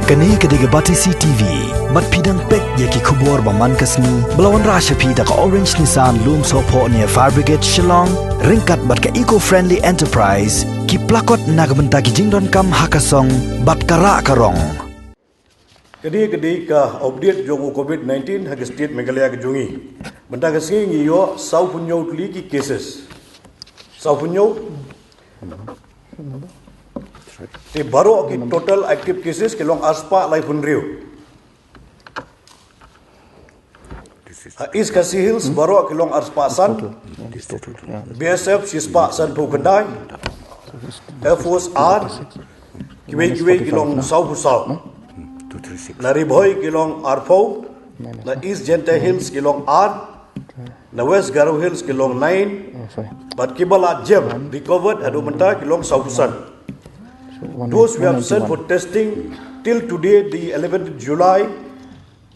Kani kadiga Batisi TV, mat pidang pek yaki kubor baman kasni, belawan rasha pida ka Orange Nissan Loom Sopo near Fire Brigade Shillong, ringkat bat ka eco-friendly enterprise, ki plakot nagbenta ki Badonkam hakasong bat kara karong. Kadi ka update jongo COVID-19 hag state Meghalaya ke jongi. Benda ka Sngi yo sau punyo tuli ki cases. Sau punyo te baro ki total active cases ke long aspa lai punrio. East Khasi Hills baro ke long aspa san. BSF sispa san pukandai. Air Force R kiwe ki long sau pusau. Na Riboy kilong R4, na East Jingpyntip Hills kilong R, na West Garo Hills kilong 9, but Kibala Gem recovered at Mynta kilong Sausan. Those we have sent for testing till today, the 11th of July,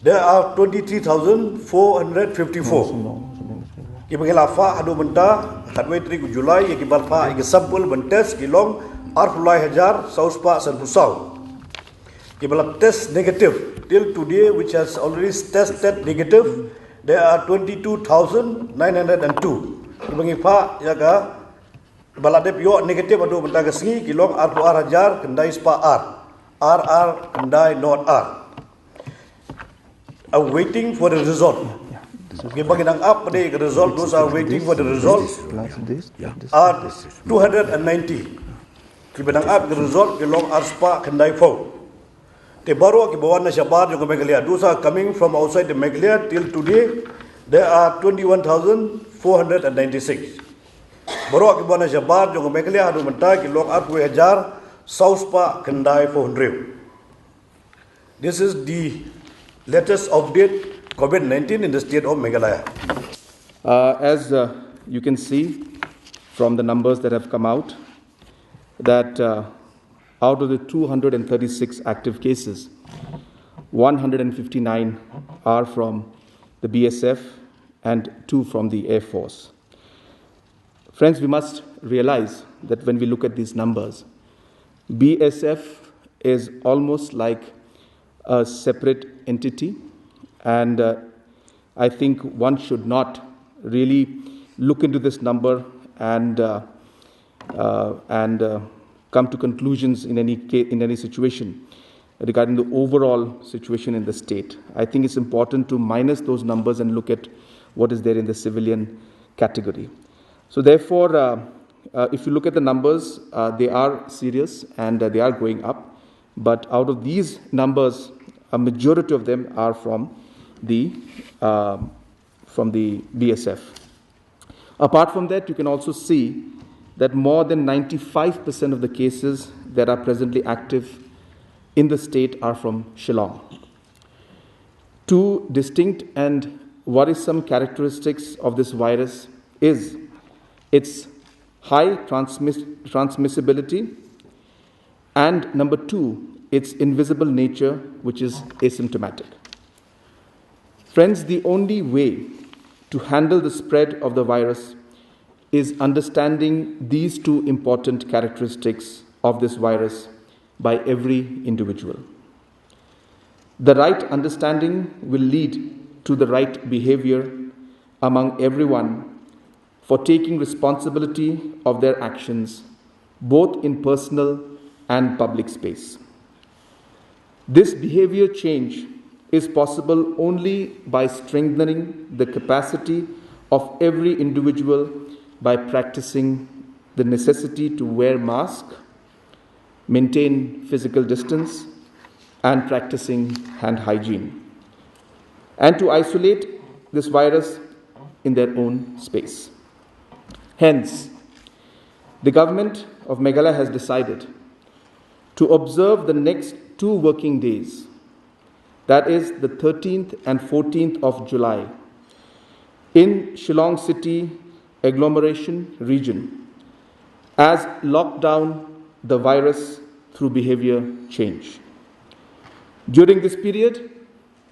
there are 23,454. Kibangila fa adu Mynta, hadway 3 July, kibal fa sample ben test kilong R fulai hajar sauspa san pusau. Kibala test negative till today, which has already tested negative, there are 22,902. Kibangi pa yaga baladep yo negative adu benda Sngi kilong R hajar kendai spa R kendai not R. Are waiting for the result. Kibangi nang up the result, those are waiting for the result are 290. Kibanang up the result kilong R spa kendai 4. Te baru ki bawa na syabar juga Meghalaya. Those are coming from outside the Meghalaya till today. There are 21,496. Baru ki bawa na syabar juga Meghalaya adu Mynta ki long arpui hajar sauspa kendai 400. This is the latest update COVID-19 in the state of Meghalaya. As you can see from the numbers that have come out, that out of the 236 active cases, 159 are from the BSF and 2 from the Air Force. Friends, we must realize that when we look at these numbers, BSF is almost like a separate entity, and I think one should not really look into this number and come to conclusions in any situation regarding the overall situation in the state. I think it's important to minus those numbers and look at what is there in the civilian category. So therefore, if you look at the numbers, they are serious and they are going up. But out of these numbers, a majority of them are from the BSF. Apart from that, you can also see that more than 95% of the cases that are presently active in the state are from Shillong. Two distinct and worrisome characteristics of this virus is its high transmissibility and number 2, its invisible nature, which is asymptomatic. Friends, the only way to handle the spread of the virus is understanding these two important characteristics of this virus by every individual. The right understanding will lead to the right behavior among everyone for taking responsibility of their actions, both in personal and public space. This behavior change is possible only by strengthening the capacity of every individual by practicing the necessity to wear mask, maintain physical distance, and practicing hand hygiene, and to isolate this virus in their own space. Hence, the government of Meghalaya has decided to observe the next 2 working days, that is the 13th and 14th of July, in Shillong City agglomeration region, as lock down the virus through behavior change. During this period,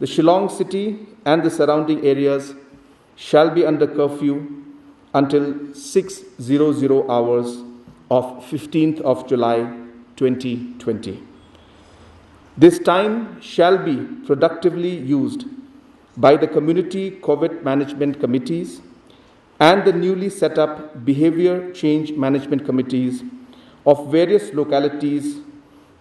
the Shillong city and the surrounding areas shall be under curfew until 6:00 hours of 15th of July 2020. This time shall be productively used by the community COVID management committees and the newly set up behavior change management committees of various localities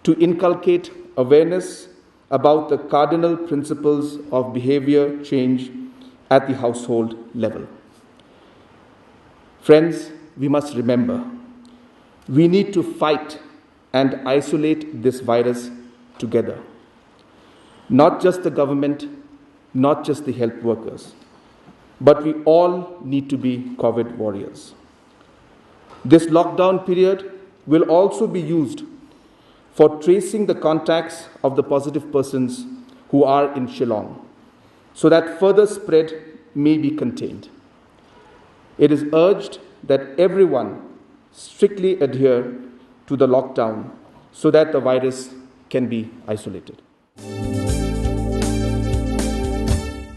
to inculcate awareness about the cardinal principles of behavior change at the household level. Friends, we must remember, we need to fight and isolate this virus together. Not just the government, not just the health workers, but we all need to be COVID warriors. This lockdown period will also be used for tracing the contacts of the positive persons who are in Shillong, so that further spread may be contained. It is urged that everyone strictly adhere to the lockdown so that the virus can be isolated.